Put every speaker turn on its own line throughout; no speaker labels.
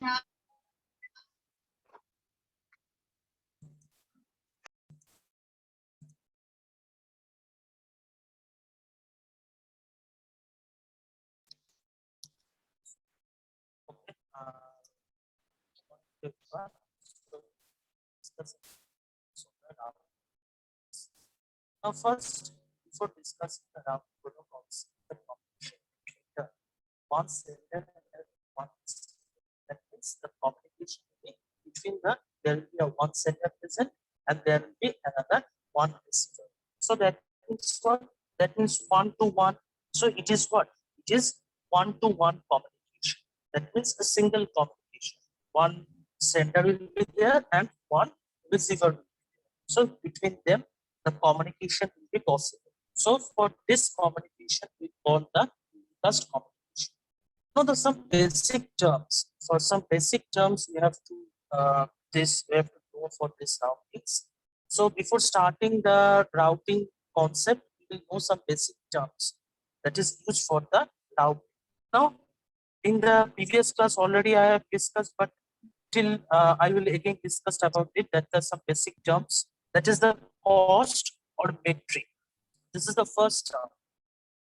Okay. So discuss so now first, before discussing the round protocols, the communication between the one sender and one receiver. That means the communication between the there will be a one sender present and there will be another one receiver. So that means what? That means one to one. So it is what? It is one to one communication. That means a single communication. One sender will be there and one receiver will be there. So between them, the communication will be possible. So for this communication, we call the unicast communication. Now, there's some basic terms. For some basic terms, we have to we have to go for this routings. So before starting the routing concept, we will know some basic terms that is used for the routing. Now, in the previous class already I have discussed, but till I will again discuss about it. That are some basic terms. That is the cost or metric. This is the first term.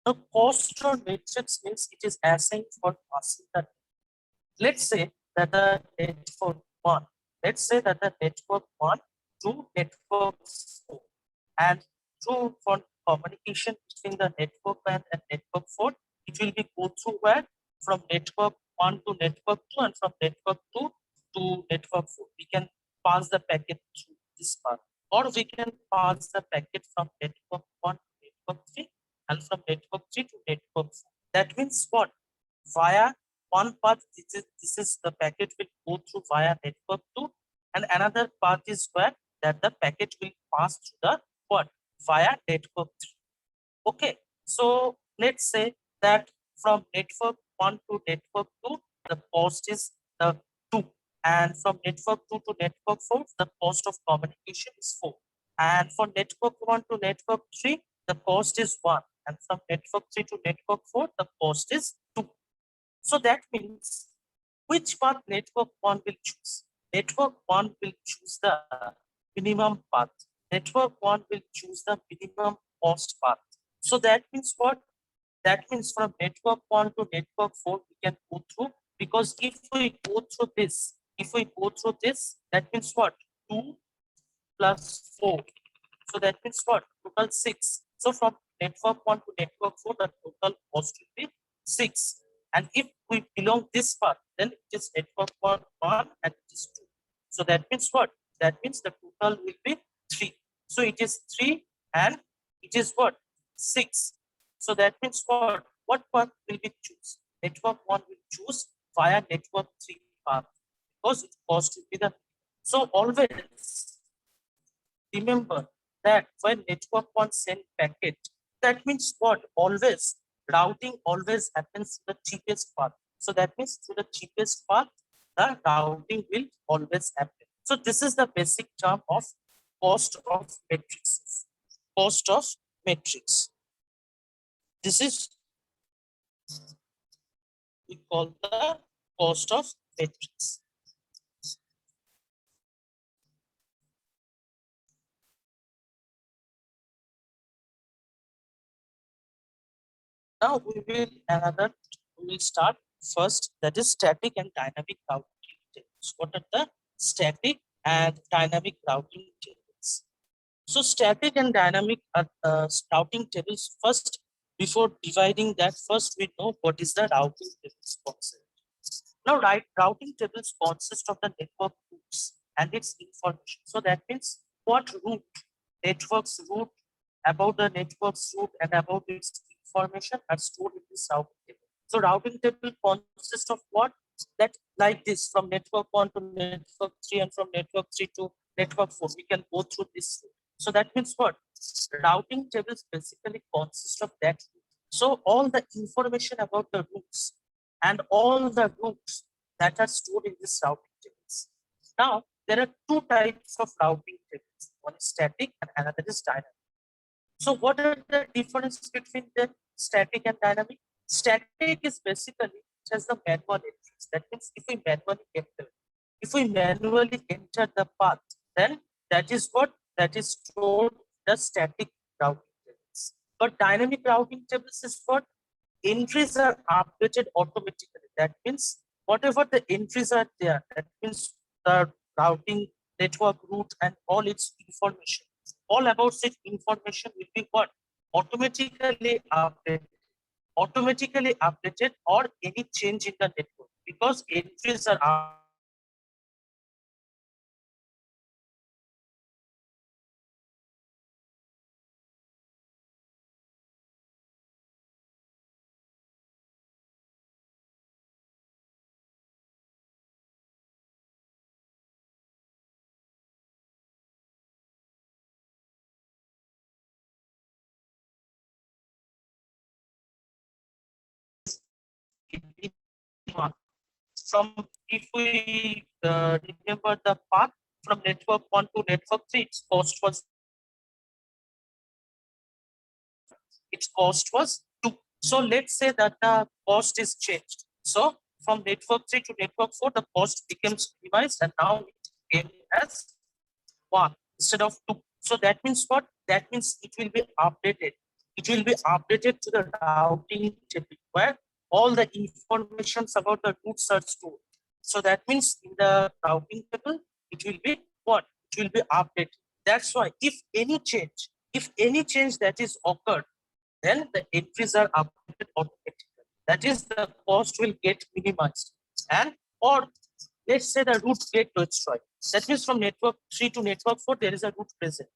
The cost or matrix means it is assigned for passing the. Let's say that the network one. Let's say that the network one to network four, and through for communication between the network one and network four, it will be go through where from network one to network two, and from network two to network four. We can pass the packet through this path, or we can pass the packet from network one to network three, and from network three to network four. That means what? Via one path, this is the packet will go through via network 2, and another path is where that the packet will pass through the what? Via network 3. Okay, so let's say that from network 1 to network 2, the cost is 2, and from network 2 to network 4, the cost of communication is 4, and for network 1 to network 3, the cost is 1, and from network 3 to network 4, the cost is 2. So that means which path network 1 will choose? Network 1 will choose the minimum path. Network 1 will choose the minimum cost path. So that means what? That means from network 1 to network 4, we can go through, because if we go through this, that means what? 2 plus 4. So that means what? Total 6. So from network 1 to network 4, the total cost will be 6. And if we belong this path, then it is network 1 and it is 2. So that means what? That means the total will be 3. So it is 3 and it is what? 6. So that means what? What path will we choose? Network 1 will choose via network 3 path, because its cost will be the. So always remember that when network 1 send packet, that means what? Always routing always happens to the cheapest path. So that means to the cheapest path, the routing will always happen. So this is the basic term of cost of matrices. Cost of matrix. This is we call the cost of matrix. Now we will start first, that is static and dynamic routing tables. What are the static and dynamic routing tables? So static and dynamic routing tables, first, before dividing that, first we know what is the routing tables concept. Now, routing tables consist of the network routes and its information. So that means what route, network's route, about the network's route and about its information are stored in this routing table. So routing table consists of what? That like this, from network 1 to network 3 and from network 3 to network 4, we can go through this route. So that means what? Routing tables basically consist of that. So all the information about the routes and all the routes that are stored in this routing tables. Now, there are two types of routing tables. One is static and another is dynamic. So what are the differences between the static and dynamic? Static is basically just the manual entries. That means if we manually enter the path, then that is what that is stored the static routing tables. But dynamic routing tables is what entries are updated automatically. That means whatever the entries are there, that means the routing network route and all its information, all about such information will be what automatically updated or any change in the network, because entries are from, if we remember the path from network 1 to network 3, its cost was 2. So let's say that the cost is changed. So from network 3 to network 4, the cost becomes revised and now it came as 1 instead of 2. So that means what? That means it will be updated. It will be updated to the routing table where all the informations about the routes are stored. So that means in the routing table, it will be what? It will be updated. That's why if any change that is occurred, then the entries are updated automatically. That is, the cost will get minimized. And or let's say the root get destroyed. That means from network 3 to network 4, there is a root present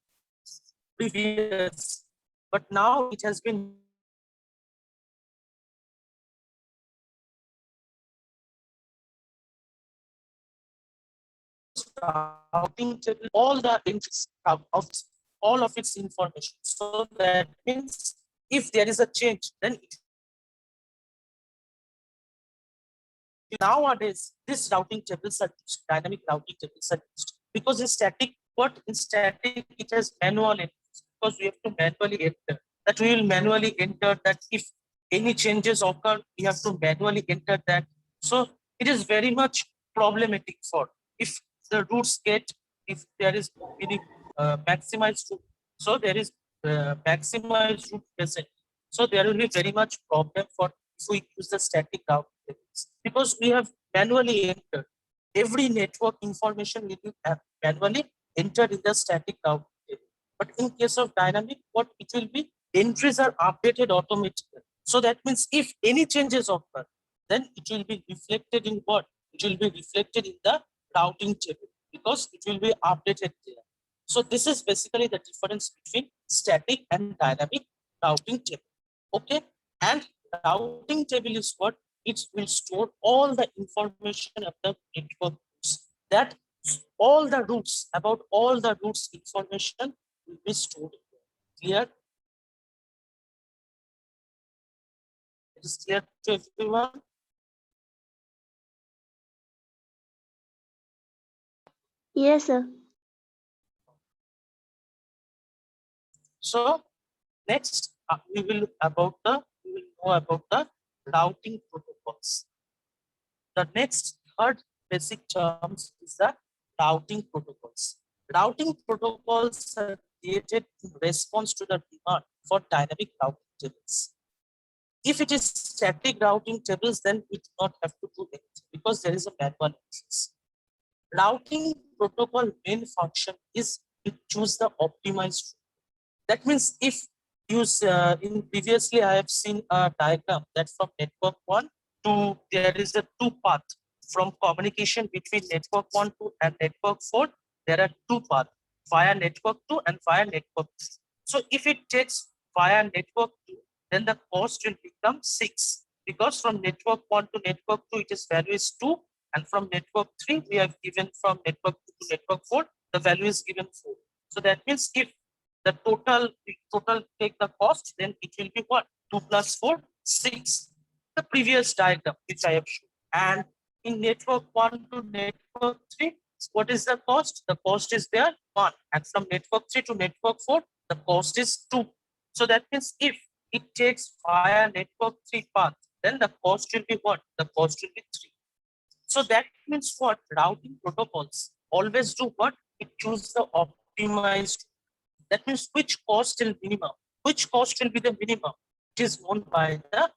previous, but now it has been routing table, all the entries of all of its information. So that means if there is a change, then nowadays this routing tables are used, dynamic routing tables are used, because in static it has manual entries, because we have to manually enter that. We will manually enter that. If any changes occur, we have to manually enter that. So it is very much problematic for if the routes get, if there is any maximized route, so there is maximized route present. So there will be very much problem for if we use the static routing tables, because we have manually entered every network information will be manually entered in the static routing table. But in case of dynamic, what it will be, entries are updated automatically. So that means if any changes occur, then it will be reflected in what? It will be reflected in the routing table, because it will be updated there. So this is basically the difference between static and dynamic routing table. Okay, and routing table is what? It will store all the information of the network routes. That all the routes, about all the routes information will be stored. Clear? It is clear to everyone?
Yes, sir.
So next we will know about the routing protocols. The next third basic terms is the routing protocols. Routing protocols are created in response to the demand for dynamic routing tables. If it is static routing tables, then we do not have to do anything, because there is a manual access. Routing protocol main function is to choose the optimized route. That means if use in previously I have seen a diagram that from network 1 to there is a two path from communication between network 1 to and network 4. There are two paths via network 2 and via network 3. So if it takes via network 2, then the cost will become 6, because from network 1 to network 2 it is value is 2, and from network 3 we have given from network 2 to network 4 the value is given 4. So that means if the total take the cost, then it will be what? 2 plus 4, 6. The previous diagram which I have shown. And in network 1 to network 3, what is the cost? The cost is there 1. And from network 3 to network 4, the cost is 2. So that means if it takes via network 3 path, then the cost will be what? The cost will be 3. So that means what? Routing protocols always do what? It choose the optimized. That means which cost will minimum, which cost will be the minimum. It is known by the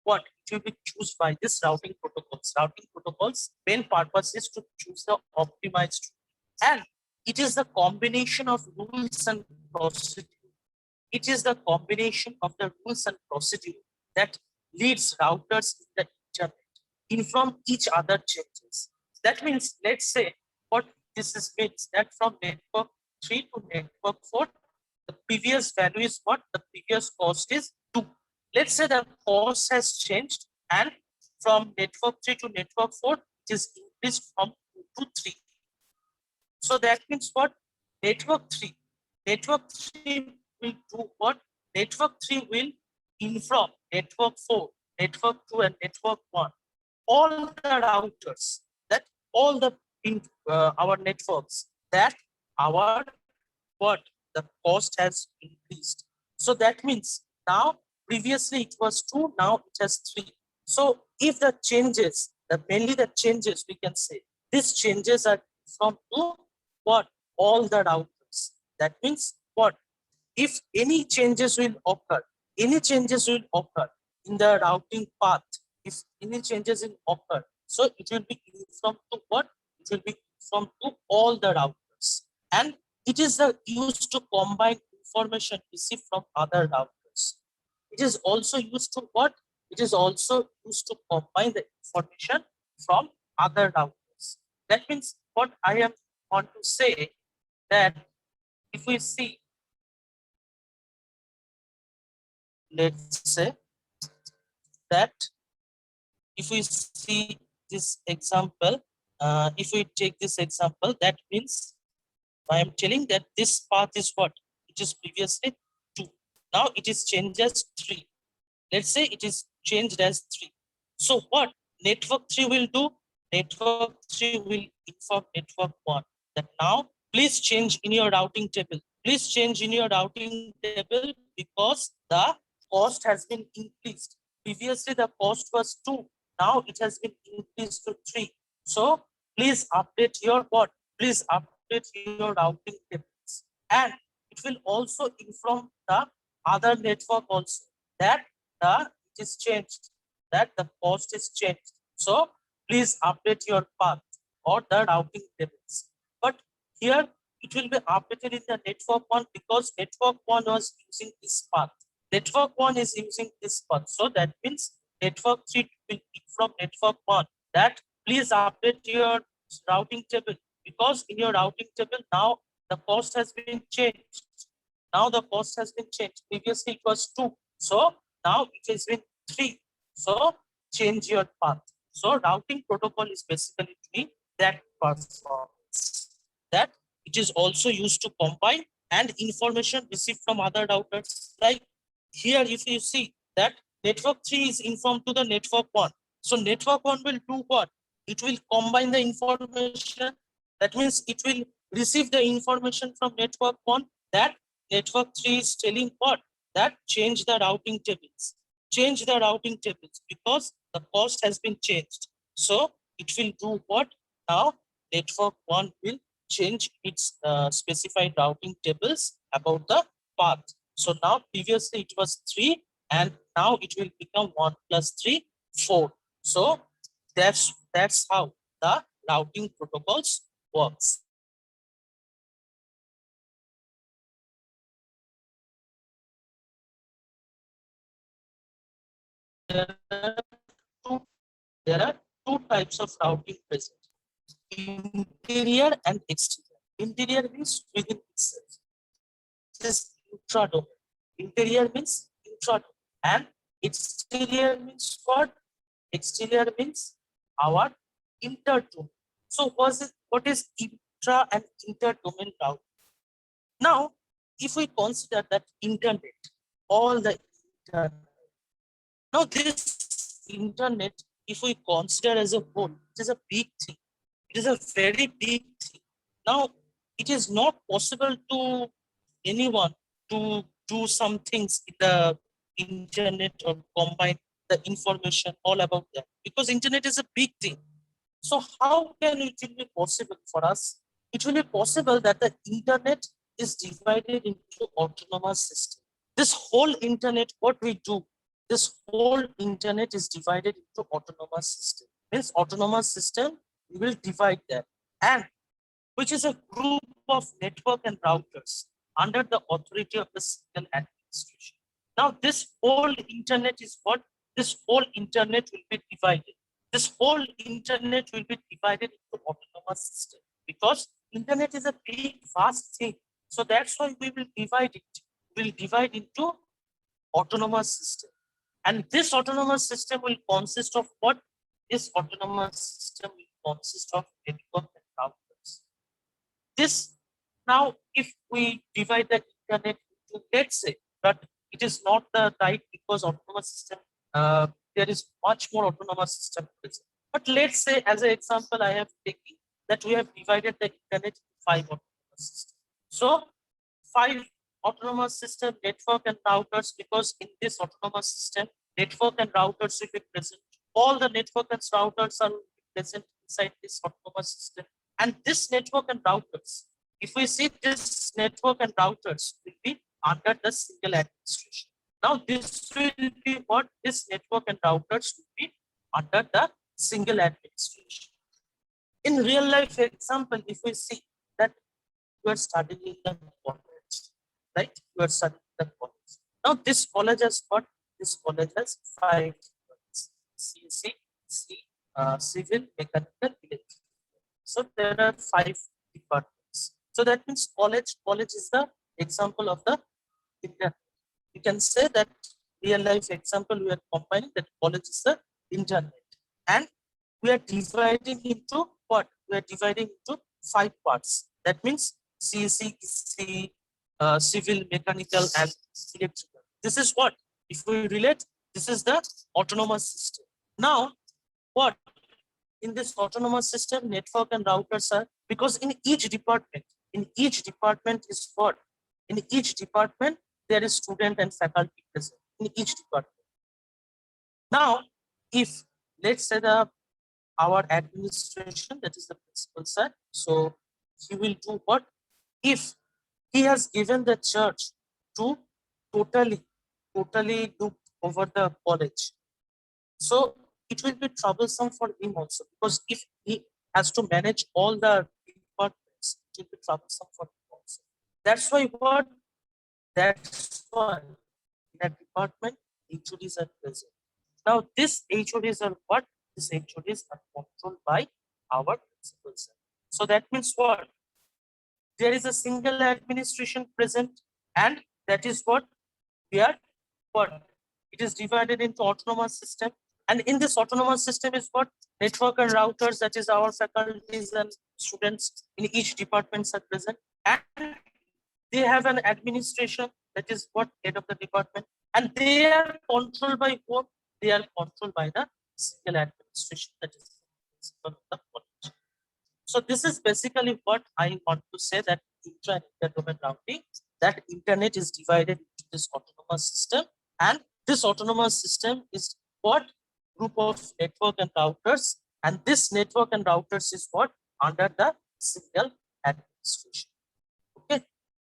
what? It will be choose by this routing protocols. Routing protocols main purpose is to choose the optimized, and it is the combination of rules and procedure. It is the combination of the rules and procedure that leads routers in the internet inform each other changes. That means, let's say, what this is means that from network 3 to network 4, the previous value is what? The previous cost is 2. Let's say the cost has changed, and from network 3 to network 4, it is increased from 2 to 3. So that means what? Network 3. Network 3 will do what? Network 3 will inform network 4, network 2, and network 1. All the routers, that all the our networks, that our what? The cost has increased. So that means now previously it was 2, now it has 3. So if the changes, the mainly the changes we can say, these changes are from to what? All the routers. That means what? If any changes will occur, any changes will occur in the routing path, if any changes will occur, so it will be from to what? It will be from to all the routers. And it is used to combine information received from other routers. It is also used to what? It is also used to combine the information from other routers. That means what I am want to say that if we see, let's say that if we see this example, if we take this example, that means I am telling that this path is what? It is previously 2. Now it is changed as 3. Let's say it is changed as 3. So what network 3 will do? Network 3 will inform network 1 that now please change in your routing table. Please change in your routing table because the cost has been increased. Previously the cost was 2. Now it has been increased to 3. So please update your what? Please update your routing tables. And it will also inform the other network also that it is changed, that the cost is changed. So please update your path or the routing tables. But here it will be updated in the network 1 because network 1 was using this path. Network 1 is using this path. So that means network 3 will from network 1 that please update your routing table because in your routing table now the cost has been changed. Now the cost has been changed. Previously it was 2. So now it has been 3. So change your path. So routing protocol is basically doing that performance. That it is also used to combine and information received from other routers. Like here, if you see that network 3 is informed to the network 1. So network 1 will do what? It will combine the information. That means it will receive the information from network 1 that network 3 is telling what? That change the routing tables. Change the routing tables because the cost has been changed. So it will do what? Now network 1 will change its specified routing tables about the path. So now previously it was 3 and now it will become 1 plus 3, 4. So that's how the routing protocols works. There are two, there are two types of routing present: interior and exterior. Interior means within itself. This is intra-domain. Interior means intra-domain. And exterior means what? Exterior means our inter-domain. So what is intra and inter-domain routing? Now, if we consider that internet, all the internet. Now, this internet, if we consider as a whole, it is a big thing. It is a very big thing. Now, it is not possible to anyone to do some things in the internet or combine the information all about that because internet is a big thing. So how can it will be possible for us? It will be possible that the internet is divided into autonomous system. This whole internet, what we do, this whole internet is divided into autonomous system. Means autonomous system, we will divide that, and which is a group of network and routers under the authority of the single administration. Now, this whole internet is what? This whole internet will be divided. This whole internet will be divided into autonomous system, because internet is a big, vast thing. So that's why we will divide it. We'll divide into autonomous system. And this autonomous system will consist of what? This autonomous system will consist of network and routers. This now, if we divide the internet into, let's say, but it is not the right, because autonomous system, there is much more autonomous system present. But let's say, as an example, I have taken that we have divided the internet into 5 autonomous systems. So 5 autonomous system, network and routers, because in this autonomous system, network and routers will be present. All the network and routers are present inside this autonomous system. And this network and routers, if we see this network and routers will be under the single administration. Now this will be what? This network and routers will be under the single administration. In real life example, if we see that you are studying in the college, right? You are studying in the college. Now this college has what? This college has 5 departments: CSC, civil, mechanical, electrical. So there are 5 departments. So that means college is the example of the internet. You can say that real life example we are combining, that college is the internet. And we are dividing into what? We are dividing into 5 parts. That means CC, civil, mechanical, and electrical. This is what? If we relate, this is the autonomous system. Now, what? In this autonomous system, network and routers are, because in each department is what? In each department, there is student and faculty present in each department. Now, if let's say our administration, that is the principal sir, so he will do what? If he has given the church to totally look over the college, so it will be troublesome for him also, because if he has to manage all the departments, it will be troublesome for him also. That's why what? That's why in a department, HODs are present. Now, this HODs are what? These HODs are controlled by our principal sir. So that means what? There is a single administration present, and that is what we are what? It is divided into autonomous system. And in this autonomous system is what? Network and routers, that is our faculties and students in each departments are present. And they have an administration, that is what? Head of the department. And they are controlled by whom? They are controlled by the single administration, that is the principal of the college. So this is basically what I want to say, that intra and inter-domain routing, that internet is divided into this autonomous system, and this autonomous system is what? Group of network and routers, and this network and routers is what? Under the single administration. Okay.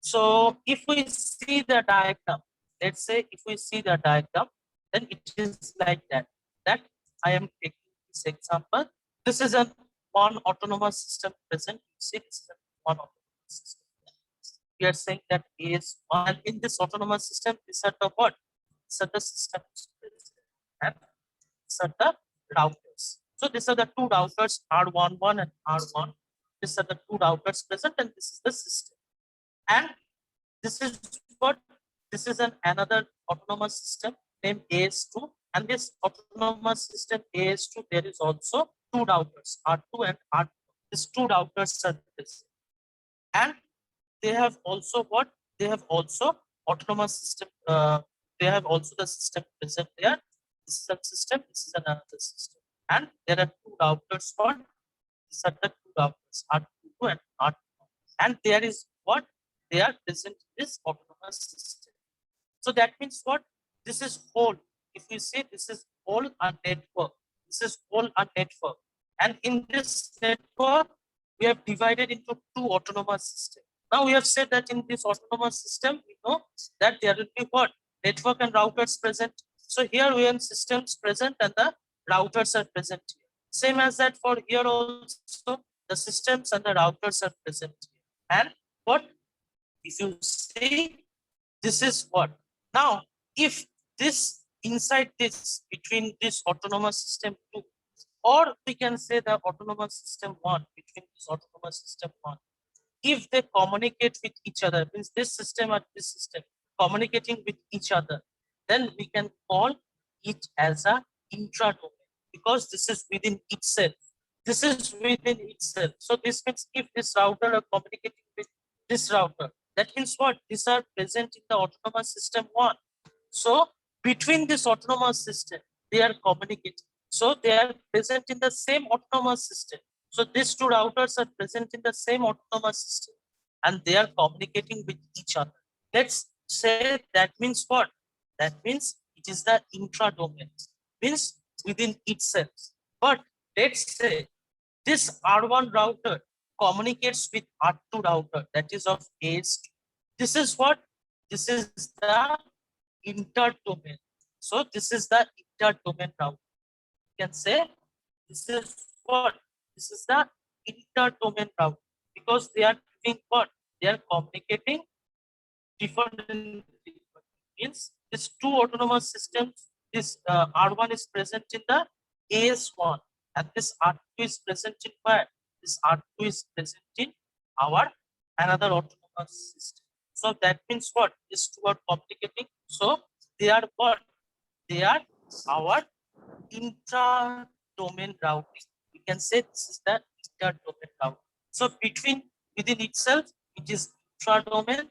So if we see the diagram, let's say if we see the diagram, then it is like that. That I am taking this example. This is a one autonomous system present. You see, this is one autonomous system. We are saying that A is one, and in this autonomous system, these are the what? These are the systems present, and these are the routers. So these are the 2 routers, R11 and R1. These are the 2 routers present, and this is the system. And this is what? This is another autonomous system named AS2, and this autonomous system AS2, there is also 2 routers, R2 and R2. These 2 routers are this, and they have also what? They have also autonomous system. They have also the system present there. This is a system. This is another system, and there are 2 routers for. These are the 2 routers, R2 and R2, and there is what? They are present in this autonomous system. So that means what? This is whole. If you say this is whole a network, this is whole a network. And in this network, we have divided into two autonomous systems. Now we have said that in this autonomous system, we know that there will be what? Network and routers present. So here we have systems present and the routers are present here. Same as that for here also, the systems and the routers are present here. And what? If you see, this is what? Now, if this inside this, between this autonomous system 2, or we can say the autonomous system 1, between this autonomous system 1, if they communicate with each other, means this system or this system communicating with each other, then we can call it as a intra-domain, because this is within itself. This is within itself. So this means if this router are communicating with this router, that means what? These are present in the autonomous system 1. So between this autonomous system, they are communicating. So they are present in the same autonomous system. So these two routers are present in the same autonomous system and they are communicating with each other. Let's say that means what? That means it is the intra-domain, means within itself. But let's say this R1 router communicates with R2 router, that is of AS2. This is what? This is the inter-domain. So this is the inter-domain router. You can say this is what? This is the inter-domain router, because they are doing what? They are communicating different means these two autonomous systems. This R1 is present in the AS1 and this R2 is present in where? This R2 is present in our another autonomous system. So that means what? These two are communicating. So they are what? They are our intra-domain routing. We can say this is the inter-domain routing. So within itself, it is intra-domain,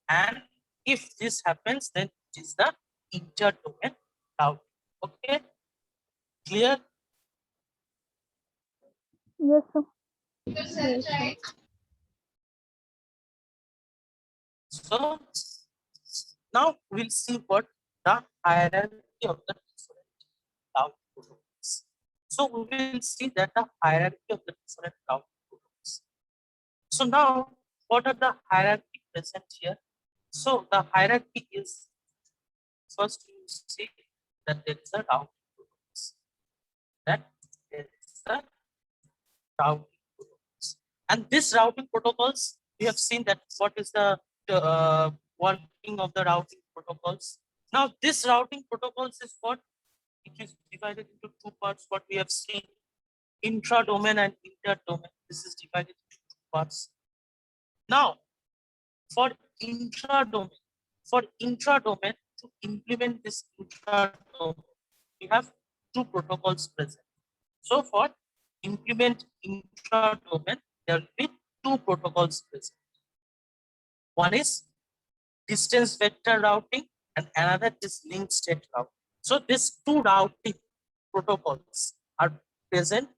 and if this happens, then it is the inter-domain routing. Okay, clear?
Yes, sir.
So now we'll see what the hierarchy of the different routing protocols. So we will see that the hierarchy of the different routing protocols. So now, what are the hierarchy present here? So the hierarchy is, first you see that there is a routing protocols. That there is a routing protocols. And this routing protocols, we have seen that what is the working of the routing protocols. Now this routing protocols is what? It is divided into two parts, what we have seen. Intra-domain and inter-domain. This is divided into two parts. Now, for intra-domain, to implement this intra-domain, we have two protocols present. So for implement intra-domain, there will be two protocols present. One is distance vector routing and another is link state routing. So these two routing protocols are present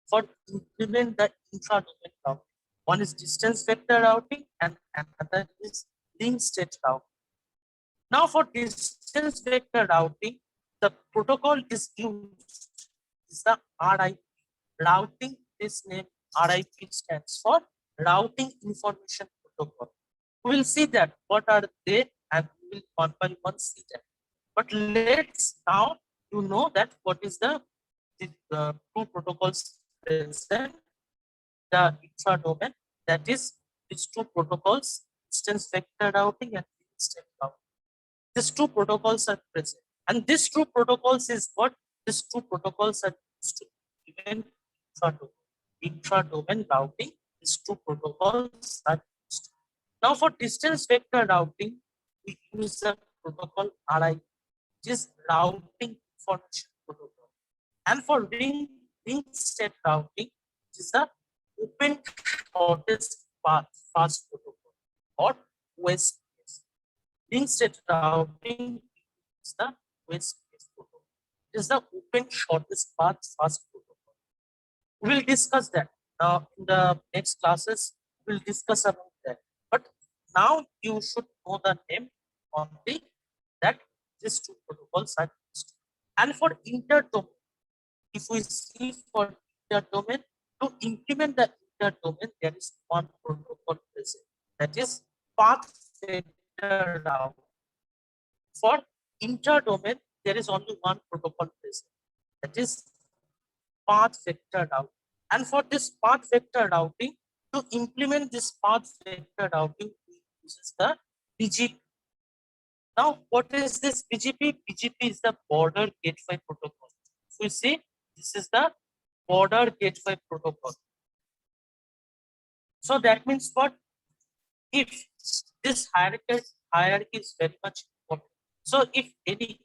for implement the intra-domain routing. One is distance vector routing and another is link state routing. Now for distance vector routing, the protocol is used is the RIP. Routing, this name RIP stands for Routing Information Protocol. We will see that what are they and we will one by one see that. But let's now you know that what is the two protocols present, the intra-domain, that is these two protocols, distance vector routing and link state routing. These two protocols are present. And these two protocols is what? These two protocols are used to implement intra-domain routing. These two protocols are used. Now for distance vector routing, we use the protocol RIP, which is routing information protocol. And for ring state routing, which is the open shortest path fast protocol or OSPF. Link state routing is the OSPF protocol. It is the open shortest path fast protocol. We will discuss that now in the next classes. We will discuss about that. But now you should know the name only, that these two protocols are used. And for inter-domain, if we see for interdomain. To implement the interdomain, there is one protocol present, that is path vector route. For interdomain, there is only one protocol present, that is path vector route. And for this path vector routing, to implement this path vector routing, we use the BGP. Now, what is this BGP? BGP is the border gateway protocol. So you see, this is the border gateway protocol. So that means what? If this hierarchy is very much important. So if any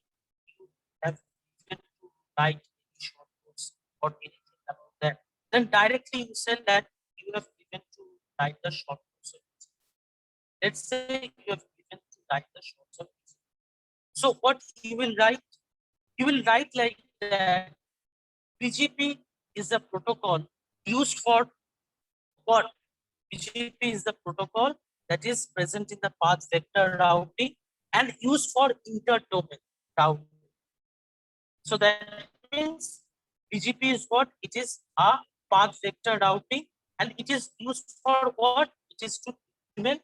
you have given to write any short course or anything about that, then directly you say that you have given to write the short course. Let's say you have given to write the short course. So what you will write? You will write like that. BGP is a protocol used for what? BGP is the protocol that is present in the path vector routing and used for interdomain routing. So that means BGP is what? It is a path vector routing and it is used for what? It is to implement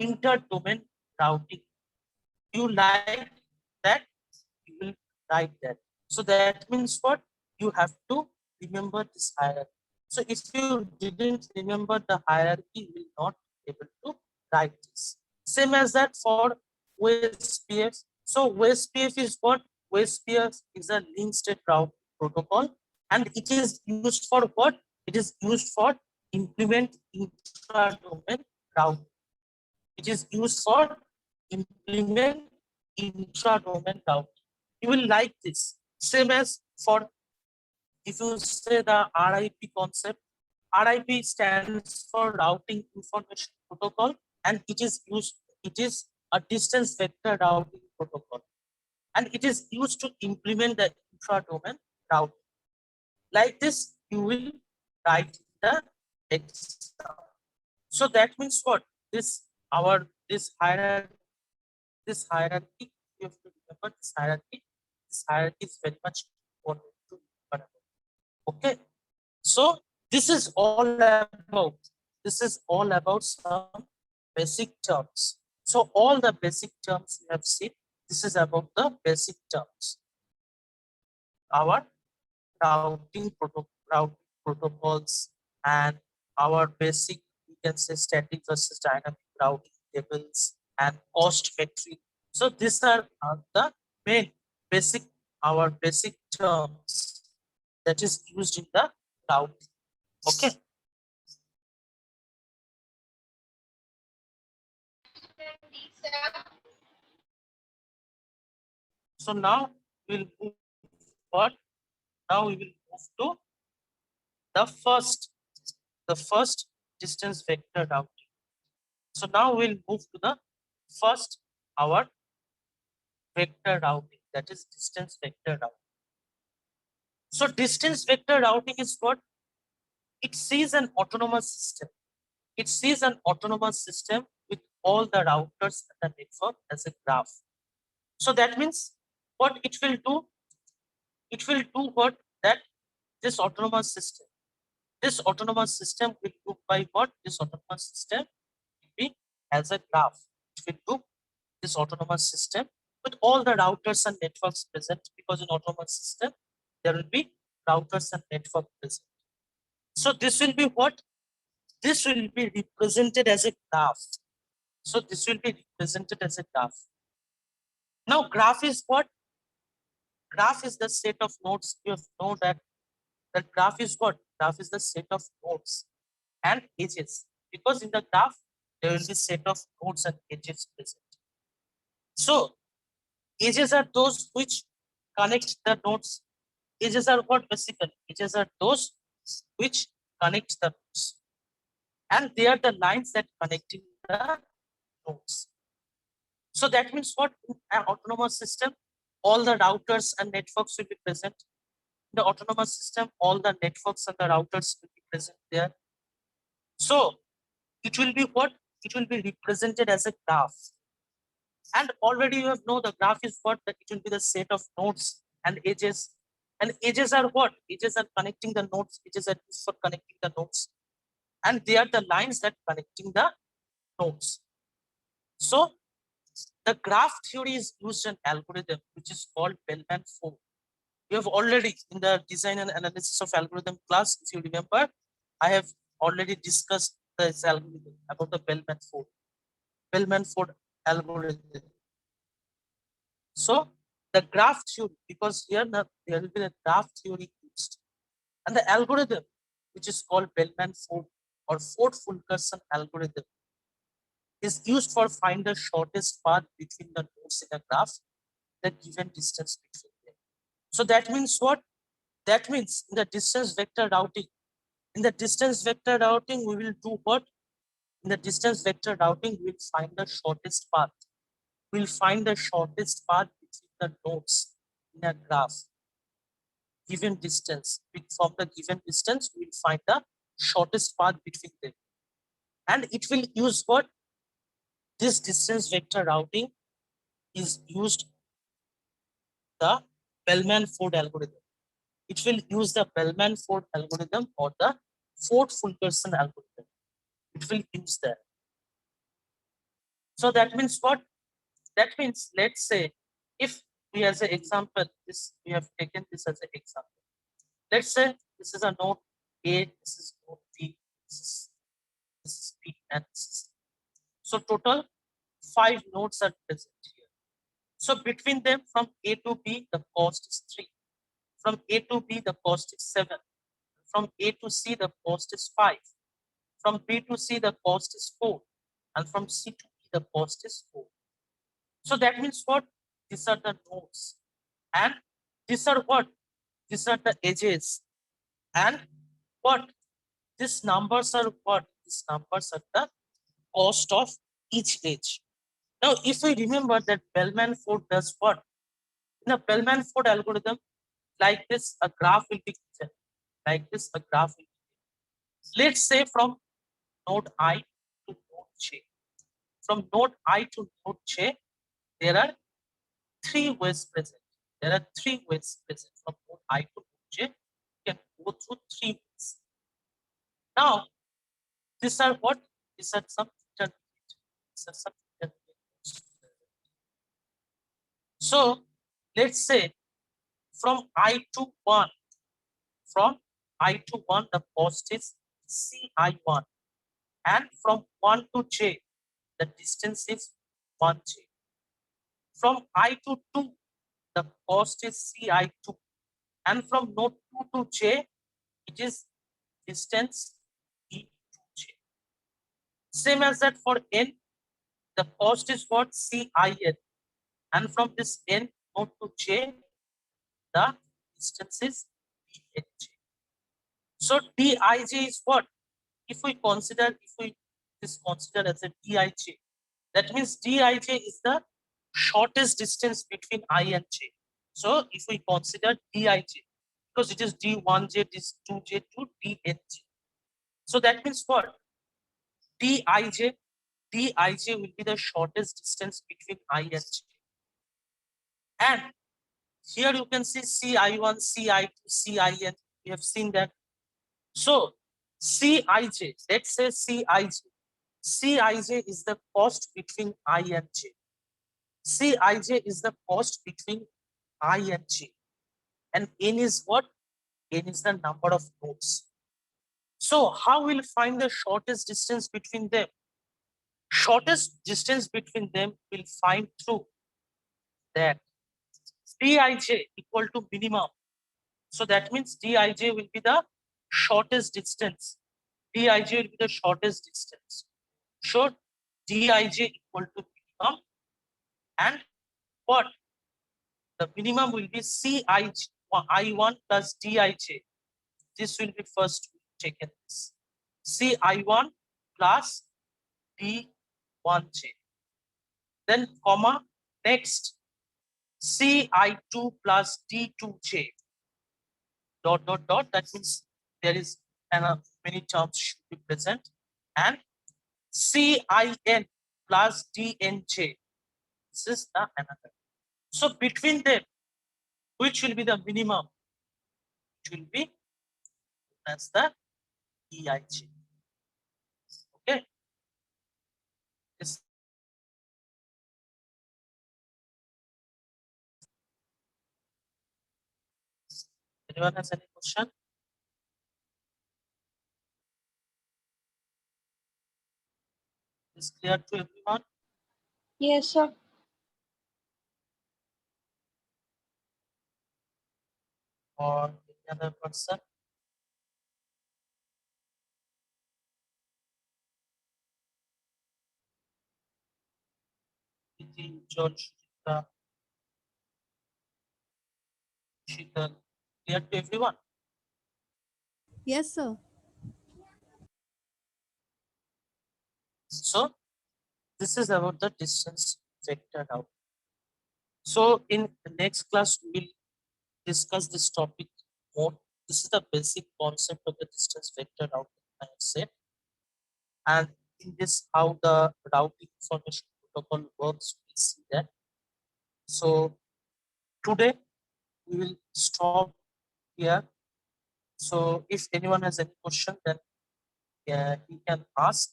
interdomain routing. You like that, you will write that. So that means what? You have to remember this hierarchy. So if you didn't remember the hierarchy, you will not be able to write this. Same as that for WSPF. So WSPF is what? WSPF is a link state route protocol and it is used for what? It is used for implement intra-domain routing. It is used for implement intra-domain routing. You will like this. Same as for, if you say the RIP concept, RIP stands for Routing Information Protocol, and it is used. It is a distance vector routing protocol, and it is used to implement the intra-domain routing. Like this, you will write the exam. So that means what? This hierarchy, you have to remember this hierarchy. This hierarchy is very much important to remember. Okay, so this is all about some basic terms. So all the basic terms you have seen, this is about the basic terms. Our routing protocols and our basic, you can say, static versus dynamic routing tables and cost metric. So these are the main basic, our basic terms that is used in the routing. Okay. So now we'll move what? Now we will move to the first distance vector routing. So now we'll move to the first our vector routing, that is distance vector routing. So distance vector routing is what? It sees an autonomous system. It sees an autonomous system with all the routers and the network as a graph. So that means what it will do? It will do what? That this autonomous system will look by what? This autonomous system will be as a graph. It will do this autonomous system with all the routers and networks present, because in autonomous system there will be routers and network present. So this will be what? This will be represented as a graph. So this will be represented as a graph. Now graph is what? Graph is the set of nodes. You know that the graph is what? Graph is the set of nodes and edges, because in the graph there will be set of nodes and edges present. So edges are those which connect the nodes. Edges are what? Basically edges are those which connect the nodes, and they are the lines that connecting the nodes. So that means what? In an autonomous system, all the routers and networks will be present. In the autonomous system, all the networks and the routers will be present there. So it will be what? It will be represented as a graph. And already you have know the graph is what? That it will be the set of nodes and edges. And edges are what? Edges are connecting the nodes. Edges are used for connecting the nodes. And they are the lines that connecting the nodes. So the graph theory is used an algorithm which is called Bellman-Ford. We have already in the design and analysis of algorithm class, if you remember, I have already discussed this algorithm about the Bellman-Ford algorithm. So the graph theory, because here there will be a graph theory used, and the algorithm which is called Bellman-Ford or Ford-Fulkerson algorithm is used for find the shortest path between the nodes in a graph, the given distance between them. So that means what? That means in the distance vector routing, we will do what? In the distance vector routing, we will find the shortest path. We'll find the shortest path between the nodes in a graph. Given distance, from the given distance, we will find the shortest path between them. And it will use what? This distance vector routing is used the Bellman-Ford algorithm. It will use the Bellman-Ford algorithm or the Ford-Fulkerson algorithm. It will use that. So that means what? That means, let's say, if we as an example, this we have taken this as an example. Let's say this is a node A, this is node B, this is B, and this is. So total 5 nodes are present here. So between them, from A to B, the cost is 3. From A to B, the cost is 7. From A to C, the cost is 5. From B to C, the cost is 4. And from C to B, the cost is 4. So that means what? These are the nodes. And these are what? These are the edges. And what? These numbers are what? These numbers are the cost of each edge. Now, if we remember that Bellman-Ford does what? In a Bellman-Ford algorithm, like this, a graph will be given. Like this, a graph will be given. Let's say from node I to node J. From node I to node J, there are 3 ways present. There are 3 ways present from node I to node J. You can go through 3 ways. Now, these are what? These are some intermediate. These are some intermediate. So, let's say from I to 1, from I to 1, the cost is CI1. And from 1 to J, the distance is 1J. From I to 2, the cost is CI2. And from node 2 to J, it is distance E2J. Same as that for N, the cost is what? CIN. And from this N node to J, the distance is DNJ. So Dij is what? If we consider as a Dij, that means Dij is the shortest distance between I and J. So if we consider Dij, because it is D1J, this 2J to DNJ. So that means what? Dij will be the shortest distance between I and J. And here you can see CI1, CI2, CIN. We have seen that. So Cij, let's say Cij. Cij is the cost between I and J. Cij is the cost between I and J. And N is what? N is the number of nodes. So how will find the shortest distance between them? Shortest distance between them will find through that Dij equal to minimum. So that means Dij will be the shortest distance. Dij will be the shortest distance. So Dij equal to minimum, and what? The minimum will be Ci1 plus Dij. This will be first taken. Ci1 plus D1J. Then comma, next Ci2 plus D2J. Dot dot dot. That means there is many terms should be present. And Cin plus DNJ. This is the another. So between them, which will be the minimum? it will be known as the EIG. Okay. Yes. Anyone has any question? Is clear to everyone?
Yes, sir.
Or any other person? George, Sheetal, clear to everyone?
Yes, sir.
So this is about the distance vector out. So in the next class, we will discuss this topic more. This is the basic concept of the distance vector routing I have said. And in this, how the routing information protocol works, we see that. So today we will stop here. So if anyone has any question, then he can ask,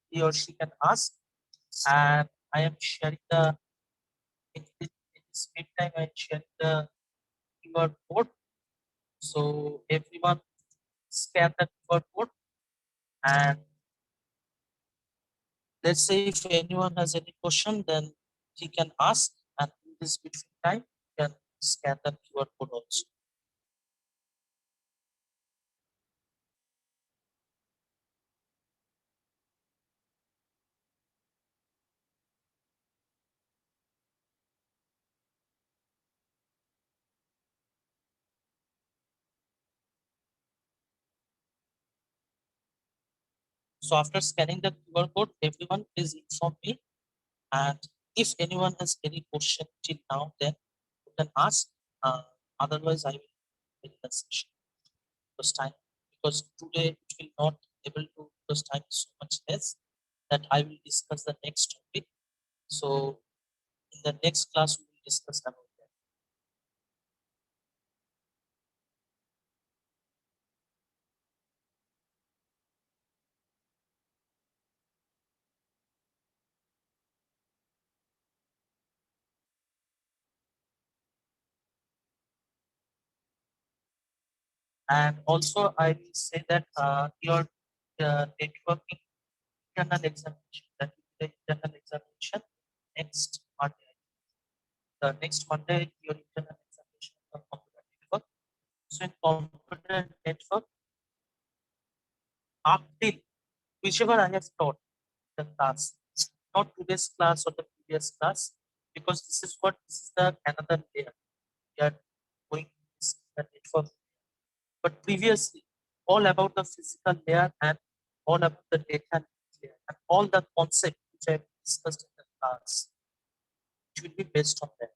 he or she can ask. And I am sharing the in this meantime, I am sharing the QR code. So everyone scan the QR code, and let's say if anyone has any question, then he can ask, and in this between time, you can scan the QR code also. So after scanning the QR code, everyone please inform me. And if anyone has any question till now, then you can ask. Otherwise, I will end the session because time, because today it will not able to, because time is so much less, that I will discuss the next topic. So in the next class we will discuss about that. And also I will say that your networking internal examination, that will be the internal examination next Monday. The next Monday, your internal examination of computer network. So in computer network, up till whichever I have taught the class, not today's class or the previous class, because this is the another layer we are going to this the network. But previously, all about the physical layer and all about the data layer and all the concept which I have discussed in the class, it will be based on that.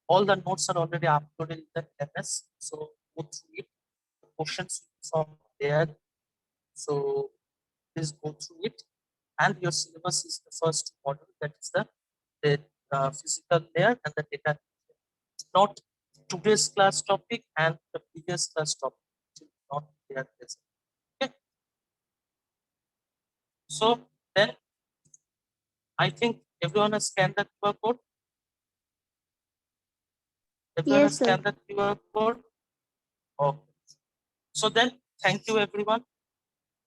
All the notes are already uploaded in the MS, so go through it. The questions from there, so please go through it. And your syllabus is the first module, that is the physical layer and the data layer. Not today's class topic and the previous class topic, not there present. Okay. So then I think everyone has scanned the QR code. Everyone has
Yes, sir.
scanned the QR code. Okay. So then, thank you everyone.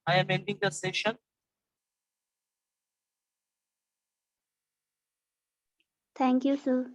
I am ending the session.
Thank you, sir.